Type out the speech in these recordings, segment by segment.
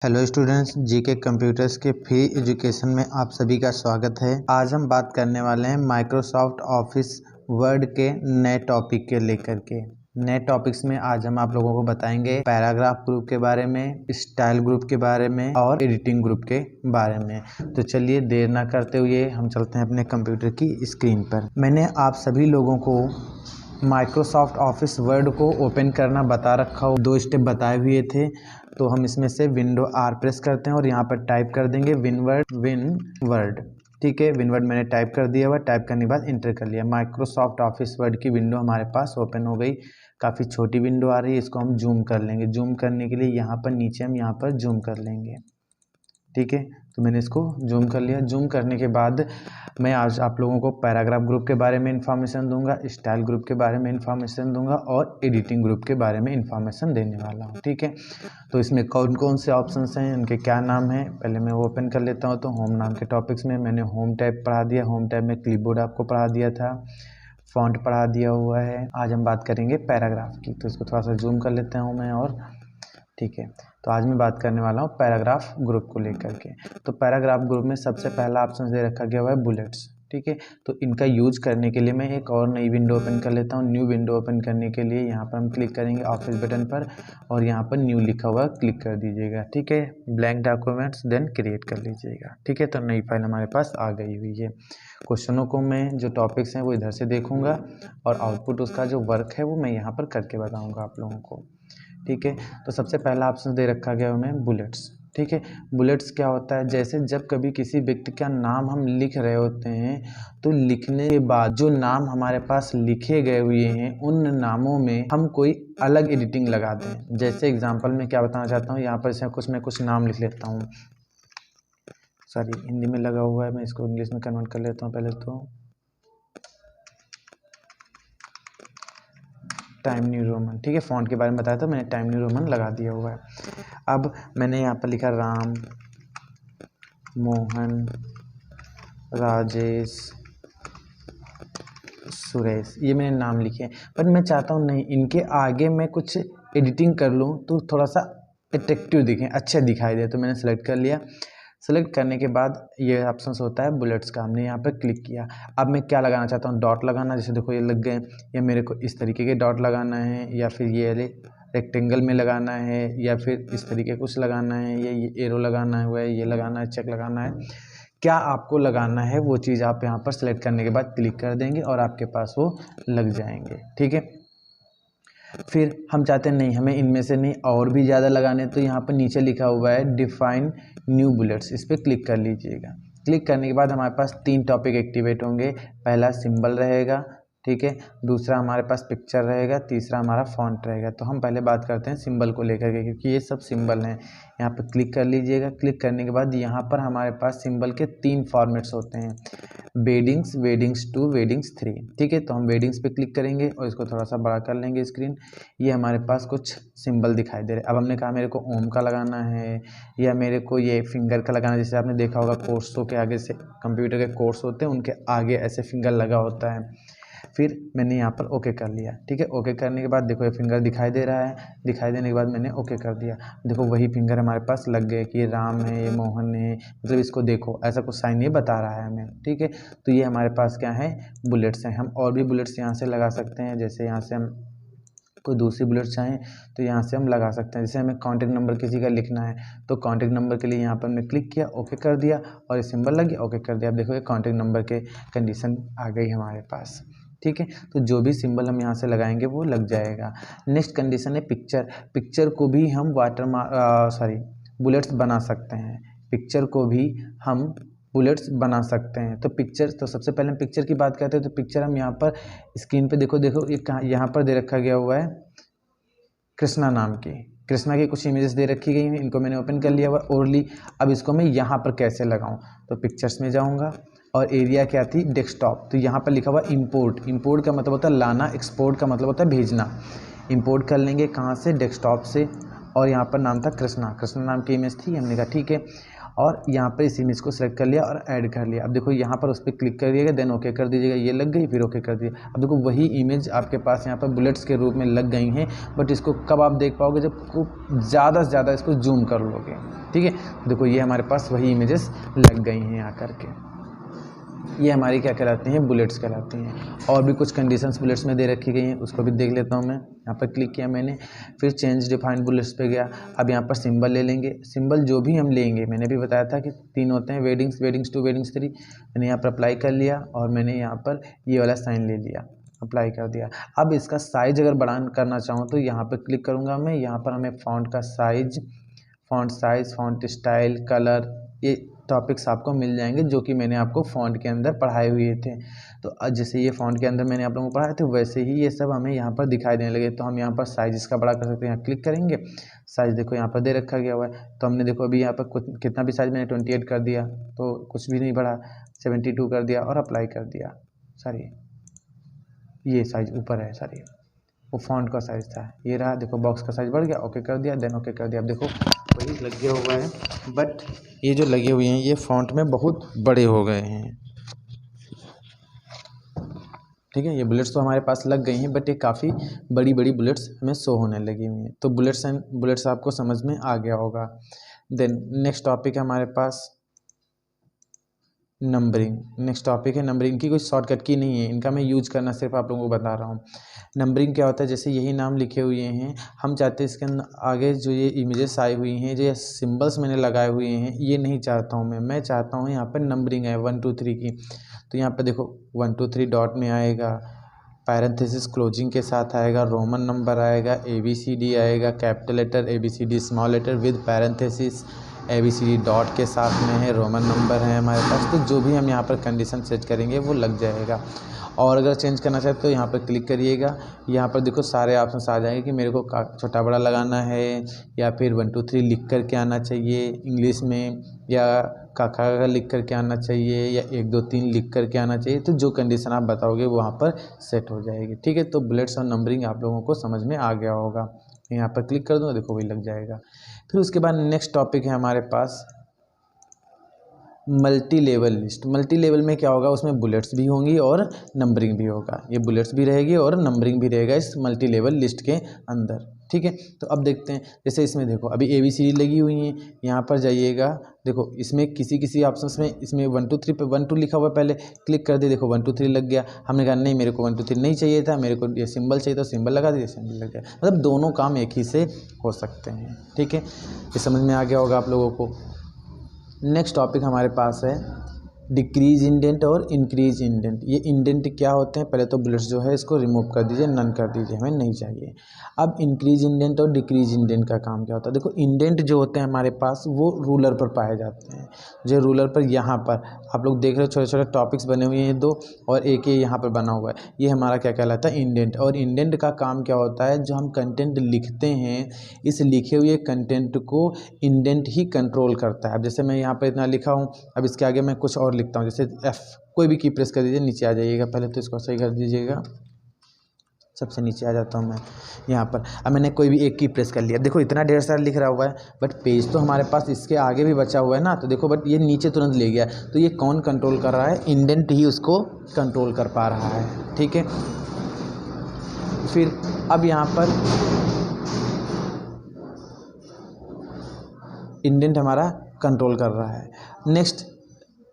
Hello students, GK computers के free education में आप सभी का स्वागत है। आज हम बात करने वाले हैं माइक्रोसॉफ्ट ऑफिस वर्ड के नए टॉपिक के लेकर के। नए टॉपिक्स में आज हम आप लोगों को बताएंगे पैराग्राफ ग्रुप के बारे में, स्टाइल ग्रुप के बारे में और एडिटिंग ग्रुप के बारे में। तो चलिए देर ना करते हुए हम चलते हैं अपने कंप्यूटर की स्क्रीन पर। मैंने आप सभी लोगों को माइक्रोसॉफ्ट ऑफिस वर्ड को ओपन करना बता रखा हो, 2 स्टेप बताए हुए थे। तो हम इसमें से विंडो आर प्रेस करते हैं और यहाँ पर टाइप कर देंगे विन वर्ड। ठीक है, विन वर्ड मैंने टाइप कर दिया हुआ। टाइप करने के बाद इंटर कर लिया। माइक्रोसॉफ्ट ऑफिस वर्ड की विंडो हमारे पास ओपन हो गई। काफ़ी छोटी विंडो आ रही है, इसको हम जूम कर लेंगे। जूम करने के लिए यहाँ पर नीचे हम यहाँ पर जूम कर लेंगे। ठीक है, तो मैंने इसको जूम कर लिया। जूम करने के बाद मैं आज आप लोगों को पैराग्राफ ग्रुप के बारे में इन्फॉर्मेशन दूंगा, स्टाइल ग्रुप के बारे में इन्फॉर्मेशन दूंगा और एडिटिंग ग्रुप के बारे में इन्फॉर्मेशन देने वाला हूँ। ठीक है, तो इसमें कौन कौन से ऑप्शंस हैं, उनके क्या नाम हैं, पहले मैं वो ओपन कर लेता हूँ। तो होम नाम के टॉपिक्स में मैंने होम टैब पढ़ा दिया। होम टैब में क्लिपबोर्ड आपको पढ़ा दिया था, फॉन्ट पढ़ा दिया हुआ है। आज हम बात करेंगे पैराग्राफ की, तो इसको थोड़ा सा जूम कर लेता हूँ मैं। और ठीक है, तो आज मैं बात करने वाला हूँ पैराग्राफ ग्रुप को लेकर के। तो पैराग्राफ ग्रुप में सबसे पहला ऑप्शन दे रखा गया हुआ है बुलेट्स। ठीक है, तो इनका यूज करने के लिए मैं एक और नई विंडो ओपन कर लेता हूँ। न्यू विंडो ओपन करने के लिए यहाँ पर हम क्लिक करेंगे ऑफिस बटन पर और यहाँ पर न्यू लिखा हुआ क्लिक कर दीजिएगा। ठीक है, ब्लैंक डॉक्यूमेंट्स देन क्रिएट कर लीजिएगा। ठीक है, तो नई फाइल हमारे पास आ गई हुई है। क्वेश्चनों को मैं जो टॉपिक्स हैं वो इधर से देखूंगा और आउटपुट उसका जो वर्क है वो मैं यहाँ पर करके बताऊँगा आप लोगों को। ठीक है, तो सबसे पहला ऑप्शन दे रखा गया हमें बुलेट्स। ठीक है, बुलेट्स क्या होता है, जैसे जब कभी किसी व्यक्ति का नाम हम लिख रहे होते हैं तो लिखने के बाद जो नाम हमारे पास लिखे गए हुए हैं उन नामों में हम कोई अलग एडिटिंग लगा दें। जैसे एग्जांपल में क्या बताना चाहता हूँ, यहाँ पर से कुछ नाम लिख लेता हूँ। सॉरी, हिंदी में लगा हुआ है, मैं इसको इंग्लिश में कन्वर्ट कर लेता हूँ। पहले तो टाइम न्यू रोमन। ठीक है, फ़ॉन्ट के बारे में बताया था मैंने, टाइम न्यू रोमन लगा दिया हुआ है। अब मैंने यहाँ पर लिखा राम, मोहन, राजेश, सुरेश, ये मैंने नाम लिखे हैं। पर मैं चाहता हूँ नहीं, इनके आगे मैं कुछ एडिटिंग कर लूँ तो थोड़ा सा अट्रैक्टिव दिखें, अच्छे दिखाई दे। तो मैंने सेलेक्ट कर लिया। सेलेक्ट करने के बाद ये ऑप्शन होता है बुलेट्स का, हमने यहाँ पर क्लिक किया। अब मैं क्या लगाना चाहता हूँ, डॉट लगाना। जैसे देखो ये लग गए, या मेरे को इस तरीके के डॉट लगाना है, या फिर ये रेक्टेंगल में लगाना है, या फिर इस तरीके कुछ लगाना है, ये एरो लगाना है, ये लगाना है, चेक लगाना है। क्या आपको लगाना है वो चीज़ आप यहाँ पर सेलेक्ट करने के बाद क्लिक कर देंगे और आपके पास वो लग जाएंगे। ठीक है, फिर हम चाहते हैं नहीं, हमें इनमें से नहीं और भी ज़्यादा लगाने, तो यहाँ पर नीचे लिखा हुआ है डिफाइन न्यू बुलेट्स, इस पर क्लिक कर लीजिएगा। क्लिक करने के बाद हमारे पास 3 टॉपिक एक्टिवेट होंगे। पहला सिंबल रहेगा, ठीक है, दूसरा हमारे पास पिक्चर रहेगा, तीसरा हमारा फॉन्ट रहेगा। तो हम पहले बात करते हैं सिंबल को लेकर के, क्योंकि ये सब सिंबल हैं। यहाँ पर क्लिक कर लीजिएगा। क्लिक करने के बाद यहाँ पर हमारे पास सिंबल के 3 फॉर्मेट्स होते हैं, वेडिंग्स, वेडिंग्स 2, वेडिंग्स 3। ठीक है, तो हम वेडिंग्स पे क्लिक करेंगे और इसको थोड़ा सा बड़ा कर लेंगे स्क्रीन। ये हमारे पास कुछ सिंबल दिखाई दे रहे हैं। अब हमने कहा मेरे को ओम का लगाना है या मेरे को ये फिंगर का लगाना है। जैसे आपने देखा होगा कोर्सों के आगे से कंप्यूटर के कोर्स होते हैं, उनके आगे ऐसे फिंगर लगा होता है। फिर मैंने यहाँ पर ओके कर लिया। ठीक है, ओके करने के बाद देखो ये फिंगर दिखाई दे रहा है। दिखाई देने के बाद मैंने ओके कर दिया। देखो वही फिंगर हमारे पास लग गए कि ये राम है, ये मोहन है, मतलब इसको देखो ऐसा कुछ साइन ये बता रहा है हमें। ठीक है, तो ये हमारे पास क्या है, बुलेट्स हैं। हम और भी बुलेट्स यहाँ से लगा सकते हैं। जैसे यहाँ से हम कोई दूसरी बुलेट चाहें तो यहाँ से हम लगा सकते हैं। जैसे हमें कॉन्टैक्ट नंबर किसी का लिखना है तो कॉन्टैक्ट नंबर के लिए यहाँ पर हमने क्लिक किया, ओके कर दिया और ये सिंबल लग गया, ओके कर दिया। अब देखो ये कॉन्टैक्ट नंबर के कंडीशन आ गई हमारे पास। ठीक है, तो जो भी सिंबल हम यहाँ से लगाएंगे वो लग जाएगा। नेक्स्ट कंडीशन है पिक्चर। पिक्चर को भी हम बुलेट्स बना सकते हैं। पिक्चर को भी हम बुलेट्स बना सकते हैं। तो पिक्चर, तो सबसे पहले हम पिक्चर की बात करते हैं। तो पिक्चर हम यहाँ पर स्क्रीन पे देखो ये कहाँ, यहाँ पर दे रखा गया हुआ है कृष्णा नाम की। कृष्णा की कुछ इमेजेस दे रखी गई हैं, इनको मैंने ओपन कर लिया हुआ ओरली। अब इसको मैं यहाँ पर कैसे लगाऊं, तो पिक्चर्स में जाऊँगा और एरिया क्या थी, डेस्कटॉप। तो यहाँ पर लिखा हुआ इंपोर्ट। इंपोर्ट का मतलब होता है लाना, एक्सपोर्ट का मतलब होता है भेजना। इंपोर्ट कर लेंगे कहाँ से, डेस्कटॉप से। और यहाँ पर नाम था कृष्णा, कृष्णा नाम की इमेज थी, हमने कहा ठीक है। और यहाँ पर इस इमेज को सेलेक्ट कर लिया और ऐड कर लिया। अब देखो यहाँ पर उस पर क्लिक करिएगा, देन ओके कर दीजिएगा, ये लग गई, फिर ओके कर दीजिए। अब देखो वही इमेज आपके पास यहाँ पर बुलेट्स के रूप में लग गई हैं, बट इसको कब आप देख पाओगे, जब खूब ज़्यादा से ज़्यादा इसको जूम कर लोगे। ठीक है, देखो ये हमारे पास वही इमेजेस लग गई हैं आकर के। ये हमारी क्या कहलाती हैं, बुलेट्स कहलाती हैं। और भी कुछ कंडीशंस बुलेट्स में दे रखी गई हैं, उसको भी देख लेता हूँ मैं। यहाँ पर क्लिक किया मैंने, फिर चेंज डिफाइंड बुलेट्स पे गया। अब यहाँ पर सिंबल ले लेंगे। सिंबल जो भी हम लेंगे, मैंने भी बताया था कि 3 होते हैं, वेडिंग्स, वेडिंग्स 2, वेडिंग्स 3। मैंने यहाँ पर अप्लाई कर लिया और मैंने यहाँ पर ये वाला साइन ले लिया, अप्लाई कर दिया। अब इसका साइज अगर बढ़ा करना चाहूँ तो यहाँ पर क्लिक करूँगा मैं। यहाँ पर हमें फ़ॉन्ट का साइज, फ़ॉन्ट स्टाइल, कलर, ये टॉपिक्स आपको मिल जाएंगे जो कि मैंने आपको फ़ॉन्ट के अंदर पढ़ाए हुए थे। तो जैसे ये फ़ॉन्ट के अंदर मैंने आप लोगों को पढ़ाए थे, वैसे ही ये सब हमें यहाँ पर दिखाई देने लगे। तो हम यहाँ पर साइज़ इसका बड़ा कर सकते हैं। यहाँ क्लिक करेंगे, साइज़ देखो यहाँ पर दे रखा गया हुआ है। तो हमने देखो अभी यहाँ पर कितना भी साइज़ मैंने 28 कर दिया, तो कुछ भी नहीं बढ़ा, 72 कर दिया और अप्लाई कर दिया। सॉरी, ये साइज़ ऊपर है, सॉरी वो फ़ॉन्ट का साइज़ था, ये रहा। देखो बॉक्स का साइज़ बढ़ गया, ओके कर दिया, देन ओके कर दिया। अब देखो वही लगे हुआ है, बट ये जो लगे हुए हैं ये फ़ॉन्ट में बहुत बड़े हो गए हैं। ठीक है, ये बुलेट्स तो हमारे पास लग गई हैं, बट ये काफ़ी बड़ी बड़ी बुलेट्स हमें शो होने लगी हुई हैं। तो बुलेट्स आपको समझ में आ गया होगा। देन नेक्स्ट टॉपिक है हमारे पास नंबरिंग। नेक्स्ट टॉपिक है नंबरिंग की कोई शॉर्टकट की नहीं है, इनका मैं यूज़ करना सिर्फ आप लोगों को बता रहा हूँ। नंबरिंग क्या होता है, जैसे यही नाम लिखे हुए हैं, हम चाहते हैं इसके आगे जो ये इमेजेस आई हुई हैं, जो ये सिंबल्स मैंने लगाए हुए हैं, ये नहीं चाहता हूँ मैं चाहता हूँ यहाँ पर नंबरिंग है 1 2 3 की। तो यहाँ पर देखो 1 2 3 डॉट में आएगा, पैरेंथेसिस क्लोजिंग के साथ आएगा, रोमन नंबर आएगा, ABCD आएगा, capital letter ABCD, small letter with parenthesis, ABCD dot के साथ में है, रोमन नंबर है हमारे पास। तो जो भी हम यहाँ पर कंडीशन सेट करेंगे वो लग जाएगा। और अगर चेंज करना चाहे तो यहाँ पर क्लिक करिएगा, यहाँ पर देखो सारे ऑप्शन आ जाएंगे कि मेरे को छोटा बड़ा लगाना है या फिर 1 2 3 लिख कर के आना चाहिए इंग्लिश में, या काका लिख कर के आना चाहिए, या 1 2 3 लिख कर के आना चाहिए। तो जो कंडीशन आप बताओगे वहाँ पर सेट हो जाएगी। ठीक है, तो बुलेट्स और नंबरिंग आप लोगों को समझ में आ गया होगा। यहाँ पर क्लिक कर दूँगा, देखो वही लग जाएगा। फिर उसके बाद नेक्स्ट टॉपिक है हमारे पास multi level list. Multi level में क्या होगा, उसमें बुलेट्स भी होंगी और नंबरिंग भी होगा। ये बुलेट्स भी रहेगी और नंबरिंग भी रहेगा इस मल्टी लेवल लिस्ट के अंदर। ठीक है, तो अब देखते हैं। जैसे इसमें देखो अभी ABCD लगी हुई हैं, यहाँ पर जाइएगा, देखो इसमें किसी ऑप्शंस में इसमें 1 2 3 पे 1 2 लिखा हुआ है, पहले क्लिक कर दे, देखो 1 2 3 लग गया। हमने कहा नहीं, मेरे को 1 2 3 नहीं चाहिए था, मेरे को ये सिंबल चाहिए था, सिंबल लगा दिया, सिंबल लग गया। मतलब दोनों काम एक ही से हो सकते हैं। ठीक है, ये समझ में आ गया होगा आप लोगों को। नेक्स्ट टॉपिक हमारे पास है डिक्रीज इंडेंट और इंक्रीज इंडेंट। ये इंडेंट क्या होते हैं, पहले तो बुलेट्स जो है इसको रिमूव कर दीजिए, नन कर दीजिए, हमें नहीं चाहिए। अब इंक्रीज इंडेंट और डिक्रीज इंडेंट का काम क्या होता है, देखो इंडेंट जो होते हैं हमारे पास वो रूलर पर पाए जाते हैं। जो रूलर पर यहाँ पर आप लोग देख रहे हो छोटे छोटे टॉपिक्स बने हुए हैं 2, और एक ये यहाँ पर बना हुआ है, ये हमारा क्या कहलाता है, इंडेंट। और इंडेंट का काम क्या होता है, जो हम कंटेंट लिखते हैं इस लिखे हुए कंटेंट को इंडेंट ही कंट्रोल करता है। अब जैसे मैं यहाँ पर इतना लिखा हूँ, अब इसके आगे मैं कुछ और लिखता हूँ, जैसे F, कोई भी की प्रेस कर दीजिए, नीचे आ जाइएगा। पहले तो इसको सही कर दीजिएगा, सबसे नीचे आ जाता हूँ मैं यहाँ पर। अब मैंने कोई भी एक की प्रेस कर लिया, देखो इतना ढेर सारा लिख रहा हुआ है, बट पेज तो हमारे पास इसके आगे भी बचा हुआ है ना, तो देखो बट ये नीचे तुरंत ले गया। तो ये कौन कंट्रोल कर रहा है, इंडेंट ही उसको कंट्रोल कर पा रहा है। ठीक है, फिर अब यहाँ पर इंडेंट हमारा कंट्रोल कर रहा है। नेक्स्ट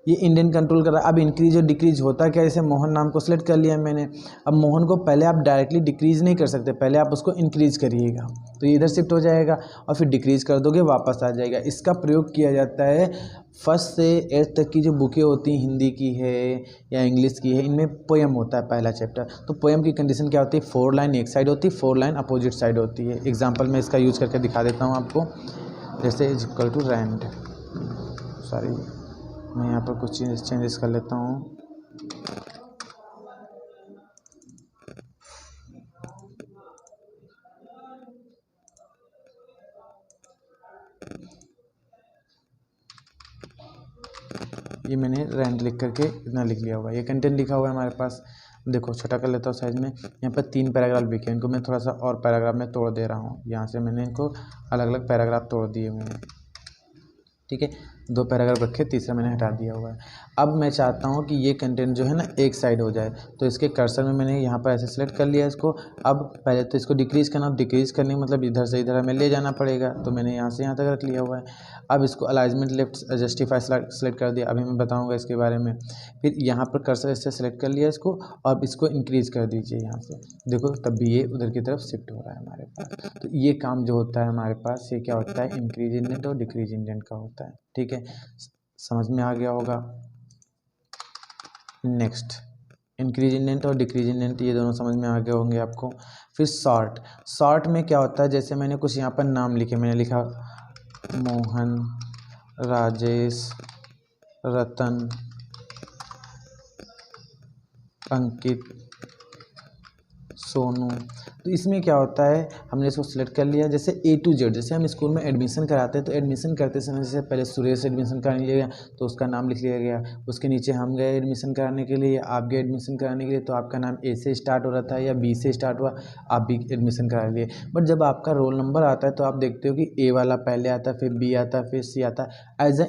ये इंडेंट कंट्रोल कर रहा है। अब इंक्रीज और डिक्रीज होता क्या, जैसे मोहन नाम को सिलेक्ट कर लिया मैंने। अब मोहन को पहले आप डायरेक्टली डिक्रीज नहीं कर सकते, पहले आप उसको इंक्रीज करिएगा, तो ये इधर शिफ्ट हो जाएगा, और फिर डिक्रीज कर दोगे वापस आ जाएगा। इसका प्रयोग किया जाता है 1st से 8th तक की जो बुकें होती हैं, हिंदी की है या इंग्लिश की है, इनमें पोएम होता है पहला चैप्टर। तो पोएम की कंडीशन क्या होती है, 4 लाइन एक साइड होती है, 4 लाइन अपोजिट साइड होती है। एग्जाम्पल मैं इसका यूज़ करके दिखा देता हूँ आपको। जैसे is equal to rand, sorry मैं यहाँ पर कुछ चेंजेस कर लेता हूँ। ये मैंने रैंड लिख करके इतना लिख लिया हुआ है, ये कंटेंट लिखा हुआ है हमारे पास। देखो छोटा कर लेता हूँ साइज़ में। यहाँ पर 3 पैराग्राफ लिखे, इनको मैं थोड़ा सा और पैराग्राफ में तोड़ दे रहा हूँ। यहाँ से मैंने इनको अलग अलग पैराग्राफ तोड़ दिए हुए हैं। ठीक है, 2 पैराग्राफ रखे, तीसरा मैंने हटा दिया हुआ है। अब मैं चाहता हूँ कि ये कंटेंट जो है ना एक साइड हो जाए, तो इसके कर्सर में मैंने यहाँ पर ऐसे सेलेक्ट कर लिया इसको। अब पहले तो इसको डिक्रीज़ करना, डिक्रीज़ करने का मतलब इधर से इधर हमें ले जाना पड़ेगा, तो मैंने यहाँ से यहाँ तक रख लिया हुआ है। अब इसको अलाइनमेंट लेफ्ट जस्टिफाई सेलेक्ट कर दिया, अभी मैं बताऊँगा इसके बारे में। फिर यहाँ पर कर्सर इससे सेलेक्ट कर लिया इसको, और इसको इंक्रीज़ कर दीजिए यहाँ से, देखो तब भी ये उधर की तरफ शिफ्ट हो रहा है हमारे पास। तो ये काम जो होता है हमारे पास, ये क्या होता है, इंक्रीज इंडेंट और डिक्रीज इंडेंट का होता है। ठीक है, समझ में आ गया होगा। नेक्स्ट, इंक्रीज इंडेंट और डिक्रीज इंडेंट ये दोनों समझ में आ गए होंगे आपको। फिर शॉर्ट में क्या होता है, जैसे मैंने कुछ यहाँ पर नाम लिखे, मैंने लिखा मोहन, राजेश, रतन, अंकित, सोनू। तो इसमें क्या होता है, हमने इसको सिलेक्ट कर लिया, जैसे A to Z, जैसे हम स्कूल में एडमिशन कराते हैं तो एडमिशन करते समय जैसे पहले सुरेश एडमिशन कराने लिया गया तो उसका नाम लिख लिया गया, उसके नीचे हम गए एडमिशन कराने के लिए, आप गए एडमिशन कराने के लिए, तो आपका नाम A से स्टार्ट हो रहा था या B से स्टार्ट हुआ, आप भी एडमिशन करा लिए। बट जब आपका रोल नंबर आता है तो आप देखते हो कि A वाला पहले आता है, फिर B आता है, फिर C आता है। एज अ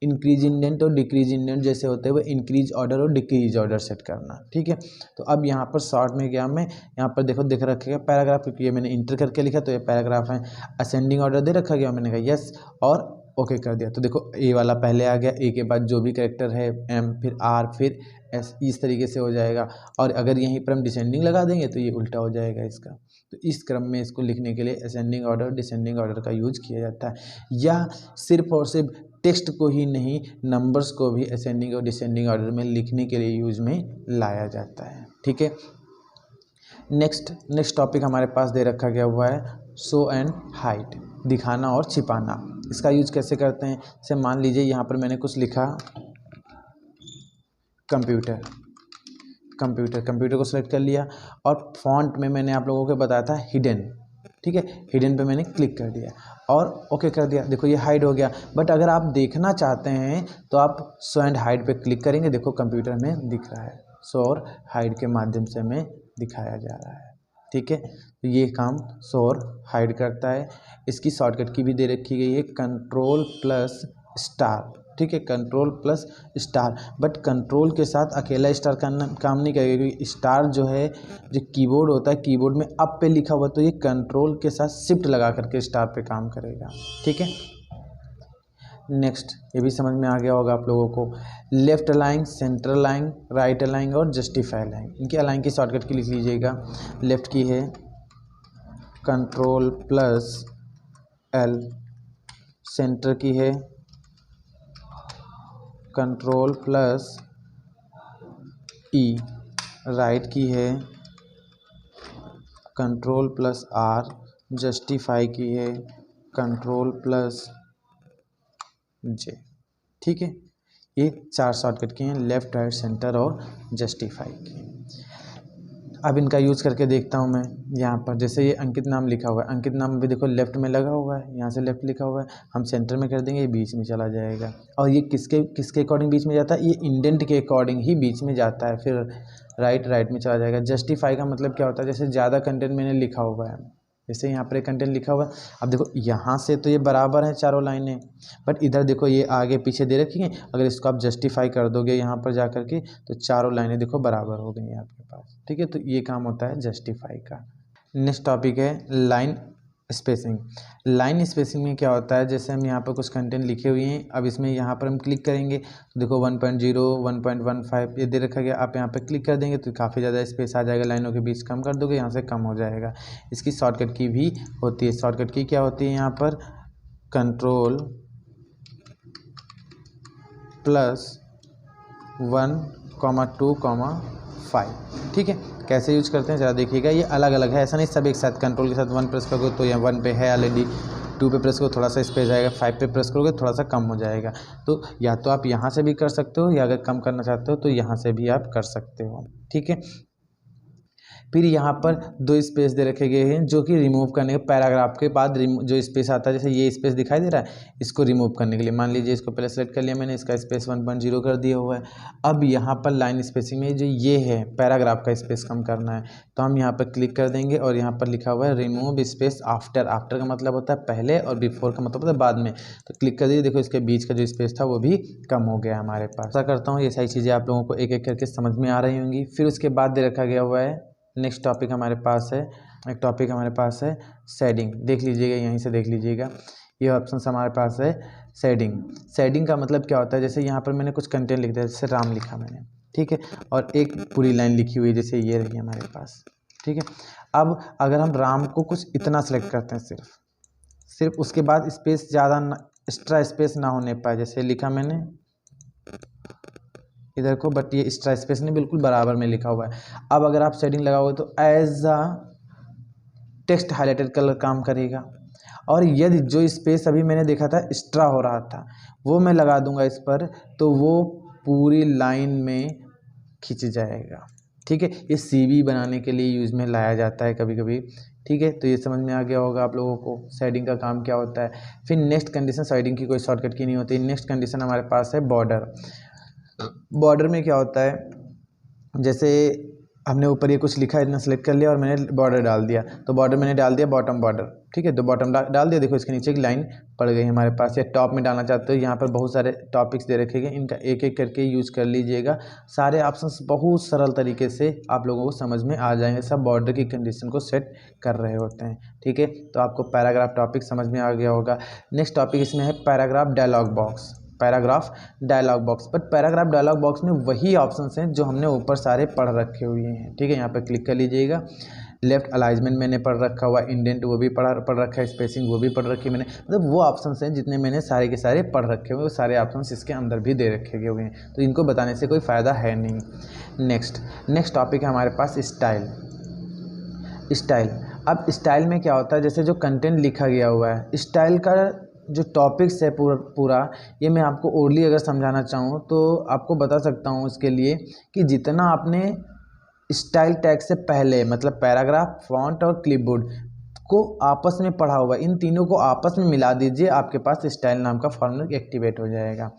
इंक्रीज इंडेंट और डिक्रीज इंडेंट जैसे होते हैं वो इंक्रीज ऑर्डर और डिक्रीज ऑर्डर सेट करना। ठीक है, तो अब यहाँ पर शॉर्ट में गया मैं, यहाँ पर देखो देख रखेगा पैराग्राफ, क्योंकि ये मैंने इंटर करके लिखा तो ये पैराग्राफ है। असेंडिंग ऑर्डर दे रखा गया, मैंने कहा यस और ओके कर दिया। तो देखो ए वाला पहले आ गया, ए के बाद जो भी कैरेक्टर है एम, फिर आर, फिर एस, इस तरीके से हो जाएगा। और अगर यहीं पर हम डिसेंडिंग लगा देंगे तो ये उल्टा हो जाएगा इसका। तो इस क्रम में इसको लिखने के लिए असेंडिंग ऑर्डर डिसेंडिंग ऑर्डर का यूज किया जाता है। या सिर्फ और सिर्फ टेक्स्ट को ही नहीं, नंबर्स को भी असेंडिंग और डिसेंडिंग ऑर्डर में लिखने के लिए यूज में लाया जाता है। ठीक है, नेक्स्ट टॉपिक हमारे पास दे रखा गया हुआ है शो एंड हाइड, दिखाना और छिपाना। इसका यूज कैसे करते हैं, जैसे मान लीजिए यहाँ पर मैंने कुछ लिखा कंप्यूटर को सिलेक्ट कर लिया, और फॉन्ट में मैंने आप लोगों को बताया था हिडन। ठीक है, हिडन पे मैंने क्लिक कर दिया और ओके कर दिया, देखो ये हाइड हो गया। बट अगर आप देखना चाहते हैं तो आप शो एंड हाइड पे क्लिक करेंगे, देखो कंप्यूटर में दिख रहा है, शो और हाइड के माध्यम से हमें दिखाया जा रहा है। ठीक है, तो ये काम शो और हाइड करता है। इसकी शॉर्टकट की भी दे रखी गई है, कंट्रोल प्लस स्टार। ठीक है, control plus star, but control के साथ अकेला स्टार काम नहीं करेगा, क्योंकि स्टार जो है जो कीबोर्ड होता है, कीबोर्ड में अप पे लिखा हुआ, तो ये कंट्रोल के साथ शिफ्ट लगा करके स्टार पे काम करेगा। ठीक है, नेक्स्ट, ये भी समझ में आ गया होगा आप लोगों को। Left align, centre align, right align और जस्टिफाई अलाइन। इनके अलाइन की शॉर्टकट की लिख लीजिएगा। लेफ्ट की है कंट्रोल प्लस एल, सेंटर की है कंट्रोल प्लस ई, राइट की है कंट्रोल प्लस आर, जस्टिफाई की है कंट्रोल प्लस जे। ठीक है, ये 4 शॉर्टकट की हैं, लेफ्ट, राइट, सेंटर और जस्टिफाई की। अब इनका यूज करके देखता हूँ मैं। यहाँ पर जैसे ये अंकित नाम लिखा हुआ है, अंकित नाम भी देखो लेफ्ट में लगा हुआ है, यहाँ से लेफ्ट लिखा हुआ है, हम सेंटर में कर देंगे, ये बीच में चला जाएगा। और ये किसके अकॉर्डिंग बीच में जाता है, ये इंडेंट के अकॉर्डिंग ही बीच में जाता है, फिर राइट में चला जाएगा। जस्टिफाई का मतलब क्या होता है, जैसे ज़्यादा कंटेंट मैंने लिखा हुआ है, जैसे यहाँ पर एक कंटेंट लिखा हुआ है, अब देखो यहाँ से तो ये बराबर है चारों लाइनें, बट इधर देखो ये आगे पीछे दे रखी हैं, अगर इसको आप जस्टिफाई कर दोगे यहाँ पर जा कर के तो चारों लाइनें देखो बराबर हो गई हैं आपके पास। ठीक है, तो ये काम होता है जस्टिफाई का। नेक्स्ट टॉपिक है लाइन स्पेसिंग। लाइन स्पेसिंग में क्या होता है, जैसे हम यहाँ पर कुछ कंटेंट लिखे हुए हैं, अब इसमें यहाँ पर हम क्लिक करेंगे तो देखो 1.0, 1.15 ये दे रखा गया, आप यहाँ पे क्लिक कर देंगे तो काफ़ी ज़्यादा स्पेस आ जाएगा, लाइनों के बीच कम कर दोगे यहाँ से कम हो जाएगा। इसकी शॉर्टकट की भी होती है, शॉर्टकट की क्या होती है, यहाँ पर कंट्रोल प्लस 1,2,5। ठीक है, कैसे यूज करते हैं ज़रा देखिएगा, ये अलग अलग है, ऐसा नहीं सब एक साथ। कंट्रोल के साथ 1 प्रेस करोगे तो यहाँ 1 पे है ऑलरेडी, 2 पे प्रेस करो थोड़ा सा स्पेस आएगा, 5 पे प्रेस करोगे थोड़ा सा कम हो जाएगा। तो या तो आप यहाँ से भी कर सकते हो, या अगर कम करना चाहते हो तो यहाँ से भी आप कर सकते हो। ठीक है, फिर यहाँ पर 2 स्पेस दे रखे गए हैं जो कि रिमूव करने के पैराग्राफ के बाद जो स्पेस आता है, जैसे ये स्पेस दिखाई दे रहा है, इसको रिमूव करने के लिए मान लीजिए इसको पहले सेलेक्ट कर लिया मैंने, इसका स्पेस 1.0 कर दिया हुआ है। अब यहाँ पर लाइन स्पेसिंग में जो ये है पैराग्राफ का स्पेस कम करना है, तो हम यहाँ पर क्लिक कर देंगे और यहाँ पर लिखा हुआ है रिमूव स्पेस आफ्टर। आफ्टर का मतलब होता है पहले और बिफोर का मतलब होता है बाद में, तो क्लिक कर दीजिए। देखो इसके बीच का जो स्पेस था वो भी कम हो गया हमारे पास। ऐसा करता हूँ, ये सारी चीज़ें आप लोगों को एक एक करके समझ में आ रही होंगी। फिर उसके बाद दे रखा गया हुआ है नेक्स्ट टॉपिक हमारे पास है, एक टॉपिक हमारे पास है शेडिंग। देख लीजिएगा, यहीं से देख लीजिएगा, ये ऑप्शन हमारे पास है शेडिंग। शेडिंग का मतलब क्या होता है, जैसे यहाँ पर मैंने कुछ कंटेंट लिख दिया, जैसे राम लिखा मैंने, ठीक है, और एक पूरी लाइन लिखी हुई है जैसे ये रही हमारे पास, ठीक है। अब अगर हम राम को कुछ इतना सेलेक्ट करते हैं, सिर्फ उसके बाद स्पेस ज़्यादा एक्स्ट्रा स्पेस ना होने पाए, जैसे लिखा मैंने इधर को, बट ये एक्स्ट्रा स्पेस नहीं, बिल्कुल बराबर में लिखा हुआ है। अब अगर आप शेडिंग लगाओगे तो as a text highlighted colour काम करेगा, और यदि जो स्पेस अभी मैंने देखा था एक्स्ट्रा हो रहा था वो मैं लगा दूंगा इस पर, तो वो पूरी लाइन में खिंच जाएगा, ठीक है। ये CV बनाने के लिए यूज़ में लाया जाता है कभी कभी, ठीक है। तो ये समझ में आ गया होगा आप लोगों को शेडिंग का काम क्या होता है। फिर नेक्स्ट कंडीशन, शेडिंग की कोई शॉर्टकट की नहीं होती। नेक्स्ट कंडीशन हमारे पास है बॉर्डर। बॉर्डर में क्या होता है, जैसे हमने ऊपर ये कुछ लिखा है, इतना सेलेक्ट कर लिया और मैंने बॉर्डर डाल दिया, तो बॉर्डर मैंने डाल दिया बॉटम बॉर्डर, ठीक है। तो बॉटम डाल दिया, देखो इसके नीचे एक लाइन पड़ गई हमारे पास। या टॉप में डालना चाहते हो, यहाँ पर बहुत सारे टॉपिक्स दे रखे गए, इनका एक एक करके यूज़ कर लीजिएगा। सारे ऑप्शंस बहुत सरल तरीके से आप लोगों को समझ में आ जाएंगे, सब बॉर्डर की कंडीशन को सेट कर रहे होते हैं, ठीक है। तो आपको पैराग्राफ टॉपिक समझ में आ गया होगा। नेक्स्ट टॉपिक इसमें है paragraph dialog box. Paragraph dialog box, but paragraph dialog box में वही ऑप्शंस हैं जो हमने ऊपर सारे पढ़ रखे हुए हैं, ठीक है। यहाँ पर क्लिक कर लीजिएगा। लेफ्ट अलाइनमेंट मैंने पढ़ रखा हुआ, इंडेंट वो भी पढ़ रखा है, स्पेसिंग वो भी पढ़ रखी है मैंने, मतलब वो ऑप्शंस हैं जितने मैंने सारे के सारे पढ़ रखे हुए, वो सारे ऑप्शंस इसके अंदर भी दे रखे हुए हैं, तो इनको बताने से कोई फ़ायदा है नहीं। नेक्स्ट टॉपिक है हमारे पास स्टाइल। अब स्टाइल में क्या होता है, जैसे जो कंटेंट लिखा गया हुआ है, स्टाइल का जो टॉपिक्स है पूरा ये मैं आपको ओरली अगर समझाना चाहूँ तो आपको बता सकता हूँ इसके लिए कि जितना आपने स्टाइल टैग से पहले मतलब पैराग्राफ, फॉन्ट और क्लिपबोर्ड को आपस में पढ़ा हुआ, इन तीनों को आपस में मिला दीजिए, आपके पास स्टाइल नाम का फॉर्मूला एक्टिवेट हो जाएगा।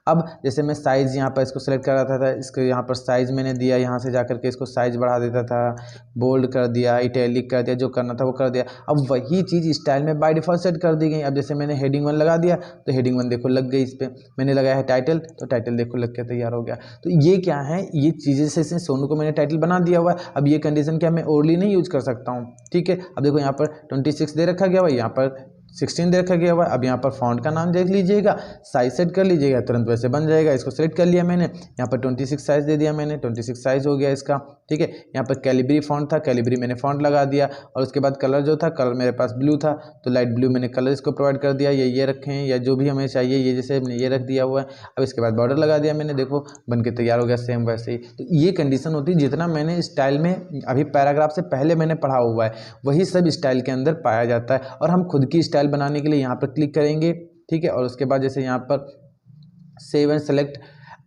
अब जैसे मैं साइज़ यहाँ पर इसको सेलेक्ट कर रहा था, इसको यहाँ पर साइज़ मैंने दिया, यहाँ से जाकर के इसको साइज़ बढ़ा देता था, बोल्ड कर दिया, इटैलिक कर दिया, जो करना था वो कर दिया। अब वही चीज़ स्टाइल में बाय डिफ़ॉल्ट सेट कर दी गई। अब जैसे मैंने हेडिंग 1 लगा दिया तो हेडिंग 1 देखो लग गई इस पर, मैंने लगाया है टाइटल तो टाइटल देखो लग के तैयार हो गया। तो ये क्या है, ये चीज़ें जैसे सोनू को मैंने टाइटल बना दिया हुआ है। अब ये कंडीशन क्या मैं ओरली नहीं यूज़ कर सकता हूँ, ठीक है। अब देखो यहाँ पर 26 दे रखा गया हुआ, यहाँ पर 16 दे रखा गया हुआ है। अब यहाँ पर फॉन्ट का नाम देख लीजिएगा, साइज सेट कर लीजिएगा, तुरंत वैसे बन जाएगा। इसको सेलेक्ट कर लिया मैंने, यहाँ पर 26 साइज दे दिया मैंने, 26 साइज हो गया इसका, ठीक है। यहाँ पर कैलिब्री फॉन्ट था, कैलिब्री मैंने फॉन्ट लगा दिया, और उसके बाद कलर जो था, कलर मेरे पास ब्लू था तो लाइट ब्लू मैंने कलर इसको प्रोवाइड कर दिया। ये रखे हैं या जो भी हमें चाहिए, ये जैसे हमने ये रख दिया हुआ है। अब इसके बाद बॉर्डर लगा दिया मैंने, देखो बन के तैयार हो गया सेम वैसे ही। तो ये कंडीशन होती है, जितना मैंने स्टाइल में अभी पैराग्राफ से पहले मैंने पढ़ा हुआ है वही सब स्टाइल के अंदर पाया जाता है। और हम खुद की स्टाइल बनाने के लिए यहाँ पर क्लिक करेंगे, ठीक है। और उसके बाद जैसे यहाँ पर save and select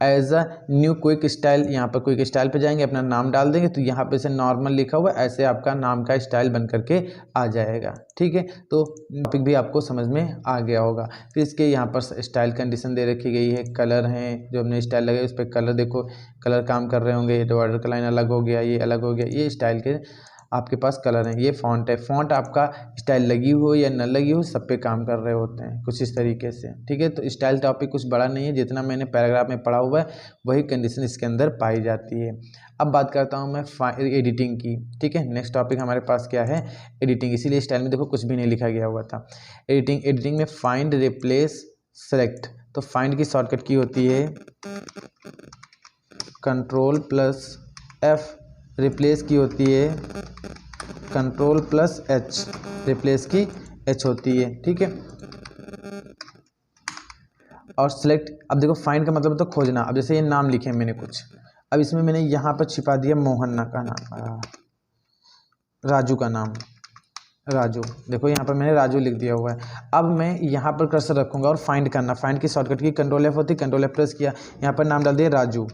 as a new quick style, यहाँ पर क्विक स्टाइल पे जाएंगे, अपना नाम डाल देंगे, तो यहाँ पे से नॉर्मल लिखा हुआ है, ऐसे आपका नाम का स्टाइल बन करके आ जाएगा, ठीक है। तो टॉपिक भी आपको समझ में आ गया होगा। फिर इसके यहाँ पर स्टाइल कंडीशन दे रखी गई है, कलर हैं जो हमने स्टाइल लगाए उस पर कलर देखो, कलर काम कर रहे होंगे। बॉर्डर का लाइन अलग हो गया, ये अलग हो गया, ये स्टाइल के आपके पास कलर हैं। ये फॉन्ट है, फॉन्ट आपका स्टाइल लगी हो या न लगी हो सब पे काम कर रहे होते हैं कुछ इस तरीके से, ठीक है। तो स्टाइल टॉपिक कुछ बड़ा नहीं है, जितना मैंने पैराग्राफ में पढ़ा हुआ है वही कंडीशन इसके अंदर पाई जाती है। अब बात करता हूँ मैं एडिटिंग की, ठीक है। नेक्स्ट टॉपिक हमारे पास क्या है, एडिटिंग। इसीलिए स्टाइल में देखो कुछ भी नहीं लिखा गया हुआ था। एडिटिंग में फाइंड, रिप्लेस, सेलेक्ट। तो फाइंड की शॉर्टकट की होती है Ctrl+F, रिप्लेस की होती है Ctrl+H, रिप्लेस की H होती है, ठीक है। और सिलेक्ट, अब देखो फाइंड का मतलब तो खोजना। अब जैसे ये नाम लिखे मैंने कुछ, अब इसमें मैंने यहाँ पर छिपा दिया मोहन्ना का नाम, राजू का नाम, राजू। देखो यहाँ पर मैंने राजू लिख दिया हुआ है। अब मैं यहाँ पर कर्सर रखूँगा और फाइंड करना, फाइंड की शॉर्टकट की Ctrl+F होती है, Ctrl+F प्रेस किया, यहाँ पर नाम डाल दिया राजू,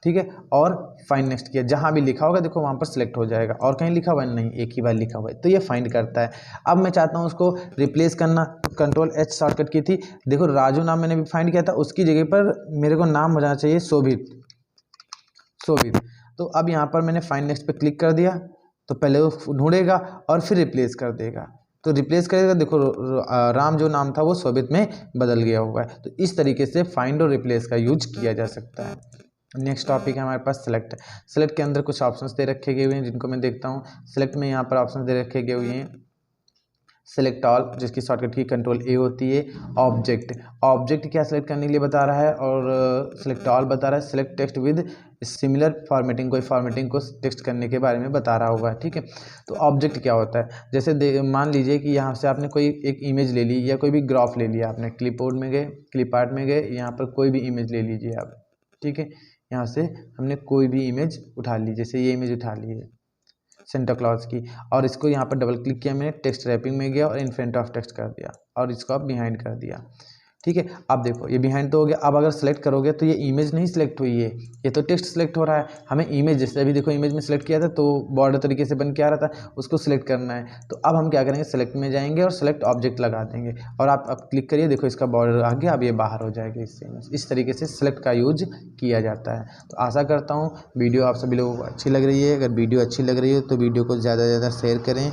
ठीक है, और फाइंड नेक्स्ट किया, जहाँ भी लिखा होगा देखो वहाँ पर सिलेक्ट हो जाएगा, और कहीं लिखा हुआ नहीं, एक ही बार लिखा हुआ है, तो ये फाइंड करता है। अब मैं चाहता हूँ उसको रिप्लेस करना, कंट्रोल एच शॉर्टकट की थी, देखो राजू नाम मैंने भी फाइंड किया था, उसकी जगह पर मेरे को नाम हो जाना चाहिए शोभित, शोभित। तो अब यहाँ पर मैंने फाइंड नेक्स्ट पे क्लिक कर दिया, तो पहले वो ढूंढेगा और फिर रिप्लेस कर देगा, तो रिप्लेस करेगा, देखो राम जो नाम था वो शोभित में बदल गया हुआ है। तो इस तरीके से फाइंड और रिप्लेस का यूज किया जा सकता है। नेक्स्ट टॉपिक है हमारे पास सेलेक्ट। सेलेक्ट के अंदर कुछ ऑप्शंस दे रखे गए हुए हैं जिनको मैं देखता हूँ। सेलेक्ट में यहाँ पर ऑप्शंस दे रखे गए हुए हैं, सेलेक्ट ऑल जिसकी शॉर्टकट की कंट्रोल ए होती है। ऑब्जेक्ट, ऑब्जेक्ट क्या सेलेक्ट करने के लिए बता रहा है, और सेलेक्ट ऑल बता रहा है select text with similar formatting, कोई फॉर्मेटिंग को टेक्स्ट करने के बारे में बता रहा होगा, ठीक है। तो ऑब्जेक्ट क्या होता है, जैसे मान लीजिए कि यहाँ से आपने कोई एक इमेज ले ली या कोई भी ग्राफ ले लिया, आपने क्लिपबोर्ड में गए, क्लिप आर्ट में गए, यहाँ पर कोई भी इमेज ले लीजिए आप, ठीक है। यहाँ से हमने कोई भी इमेज उठा ली, जैसे ये इमेज उठा ली है सेंटा क्लॉज की, और इसको यहाँ पर डबल क्लिक किया मैंने, टेक्स्ट रैपिंग में गया और इन फ्रंट ऑफ टेक्स्ट कर दिया, और इसको आप बिहाइंड कर दिया, ठीक है। अब देखो ये बिहाइंड तो हो गया, अब अगर सेलेक्ट करोगे तो ये इमेज नहीं सिलेक्ट हुई है, ये तो टेक्स्ट सेलेक्ट हो रहा है। हमें इमेज, जैसे अभी देखो इमेज में सेलेक्ट किया था तो बॉर्डर तरीके से बन के आ रहा था, उसको सिलेक्ट करना है। तो अब हम क्या करेंगे, सेलेक्ट में जाएंगे और सेलेक्ट ऑब्जेक्ट लगा देंगे, और आप अब क्लिक करिए, देखो इसका बॉर्डर आ गया, अब ये बाहर हो जाएगा इससे। इस तरीके से सेलेक्ट का यूज किया जाता है। तो आशा करता हूँ वीडियो आप सभी लोगों को अच्छी लग रही है। अगर वीडियो अच्छी लग रही है तो वीडियो को ज़्यादा से ज़्यादा शेयर करें।